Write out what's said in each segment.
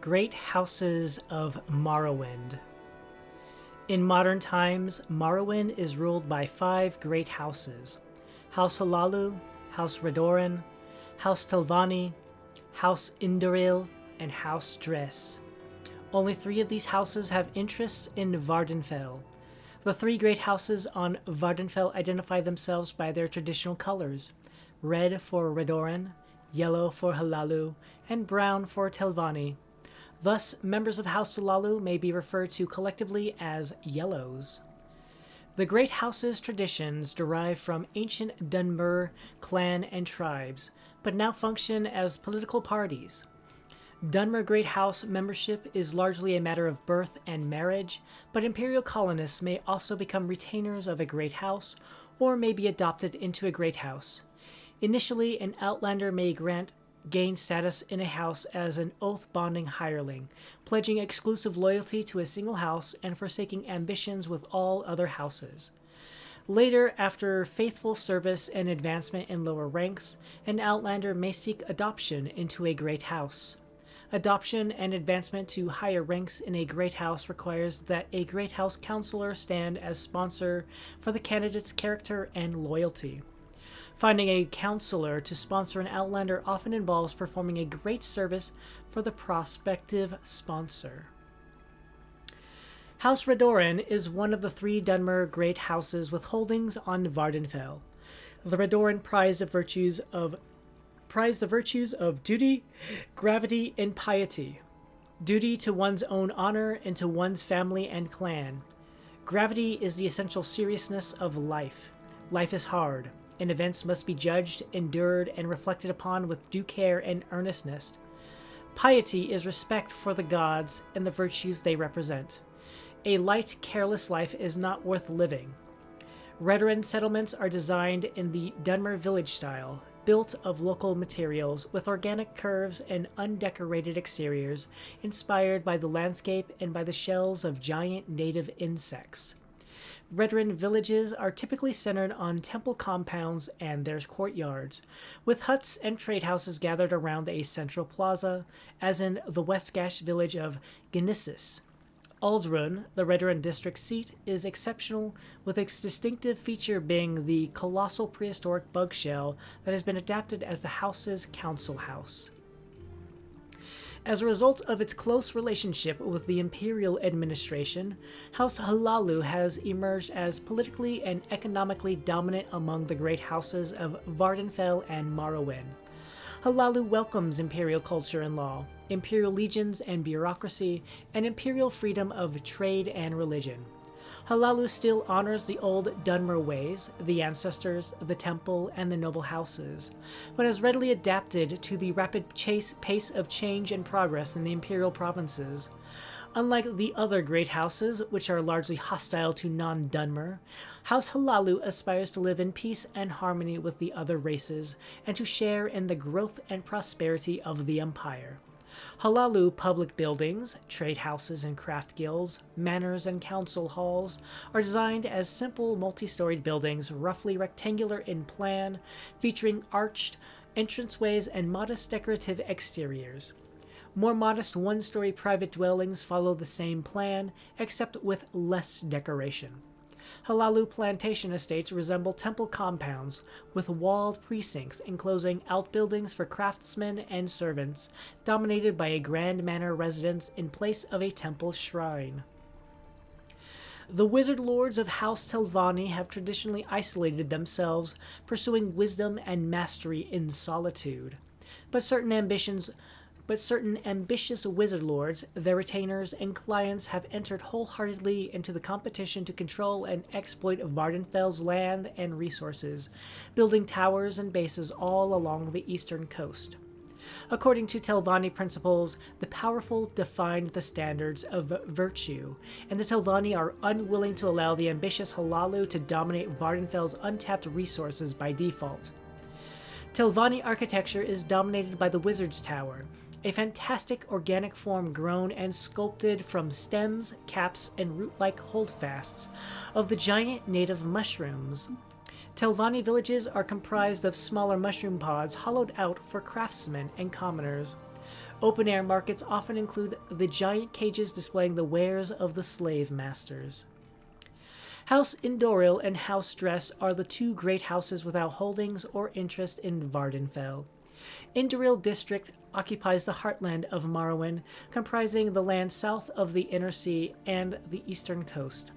Great Houses of Morrowind. In modern times, Morrowind is ruled by 5 great houses: House Hlaalu, House Redoran, House Telvanni, House Indoril, and House Dress. Only 3 of these houses have interests in Vardenfell. The 3 great houses on Vardenfell identify themselves by their traditional colors: red for Redoran, yellow for Hlaalu, and brown for Telvanni. Thus, members of House Hlaalu may be referred to collectively as Yellows. The Great House's traditions derive from ancient Dunmer clan and tribes, but now function as political parties. Dunmer Great House membership is largely a matter of birth and marriage, but Imperial colonists may also become retainers of a Great House, or may be adopted into a Great House. Initially, an Outlander may gain status in a house as an oath-bonding hireling, pledging exclusive loyalty to a single house and forsaking ambitions with all other houses. Later, after faithful service and advancement in lower ranks, an Outlander may seek adoption into a Great House. Adoption and advancement to higher ranks in a Great House requires that a Great House counselor stand as sponsor for the candidate's character and loyalty. Finding a counselor to sponsor an Outlander often involves performing a great service for the prospective sponsor. House Redoran is one of the 3 Dunmer great houses with holdings on Vardenfell. The Redoran prize the virtues of duty, gravity, and piety. Duty to one's own honor and to one's family and clan. Gravity is the essential seriousness of life. Life is hard, and events must be judged, endured, and reflected upon with due care and earnestness. Piety is respect for the gods and the virtues they represent. A light, careless life is not worth living. Redoran settlements are designed in the Dunmer village style, built of local materials with organic curves and undecorated exteriors, inspired by the landscape and by the shells of giant native insects. Redoran villages are typically centered on temple compounds and their courtyards, with huts and trade houses gathered around a central plaza, as in the Westgash village of Genesis. Aldrun, the Redoran district seat, is exceptional, with its distinctive feature being the colossal prehistoric bug shell that has been adapted as the house's council house. As a result of its close relationship with the Imperial administration, House Hlaalu has emerged as politically and economically dominant among the great houses of Vardenfell and Morrowind. Hlaalu welcomes Imperial culture and law, Imperial legions and bureaucracy, and Imperial freedom of trade and religion. Hlaalu still honors the old Dunmer ways, the ancestors, the temple, and the noble houses, but has readily adapted to the rapid pace of change and progress in the imperial provinces. Unlike the other great houses, which are largely hostile to non-Dunmer, House Hlaalu aspires to live in peace and harmony with the other races, and to share in the growth and prosperity of the empire. Hlaalu public buildings, trade houses and craft guilds, manors and council halls are designed as simple multi-storied buildings roughly rectangular in plan, featuring arched entranceways and modest decorative exteriors. More modest one-story private dwellings follow the same plan, except with less decoration. Hlaalu plantation estates resemble temple compounds, with walled precincts enclosing outbuildings for craftsmen and servants, dominated by a grand manor residence in place of a temple shrine. The wizard lords of House Telvanni have traditionally isolated themselves, pursuing wisdom and mastery in solitude. But certain ambitious wizard lords, their retainers, and clients have entered wholeheartedly into the competition to control and exploit Vardenfell's land and resources, building towers and bases all along the eastern coast. According to Telvanni principles, the powerful defined the standards of virtue, and the Telvanni are unwilling to allow the ambitious Hlaalu to dominate Vardenfell's untapped resources by default. Telvanni architecture is dominated by the Wizard's Tower, a fantastic organic form grown and sculpted from stems, caps, and root-like holdfasts of the giant native mushrooms. Telvanni villages are comprised of smaller mushroom pods hollowed out for craftsmen and commoners. Open-air markets often include the giant cages displaying the wares of the slave masters. House Indoril and House Dress are the two great houses without holdings or interest in Vardenfell. Indoril District occupies the heartland of Morrowind, comprising the land south of the Inner Sea and the eastern coast.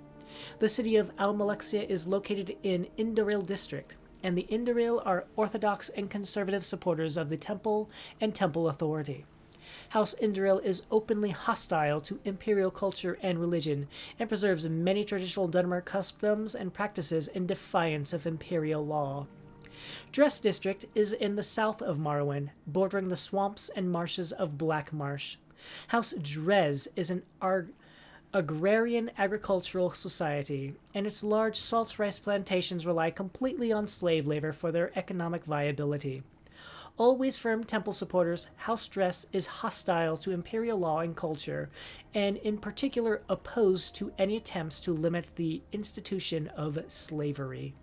The city of Almalexia is located in Indoril District, and the Indoril are orthodox and conservative supporters of the Temple and Temple Authority. House Indoril is openly hostile to imperial culture and religion, and preserves many traditional Dunmer customs and practices in defiance of imperial law. Dress District is in the south of Morrowind, bordering the swamps and marshes of Black Marsh. House Drez is an agrarian agricultural society, and its large salt rice plantations rely completely on slave labor for their economic viability. Always firm temple supporters, House Dress is hostile to imperial law and culture, and in particular opposed to any attempts to limit the institution of slavery.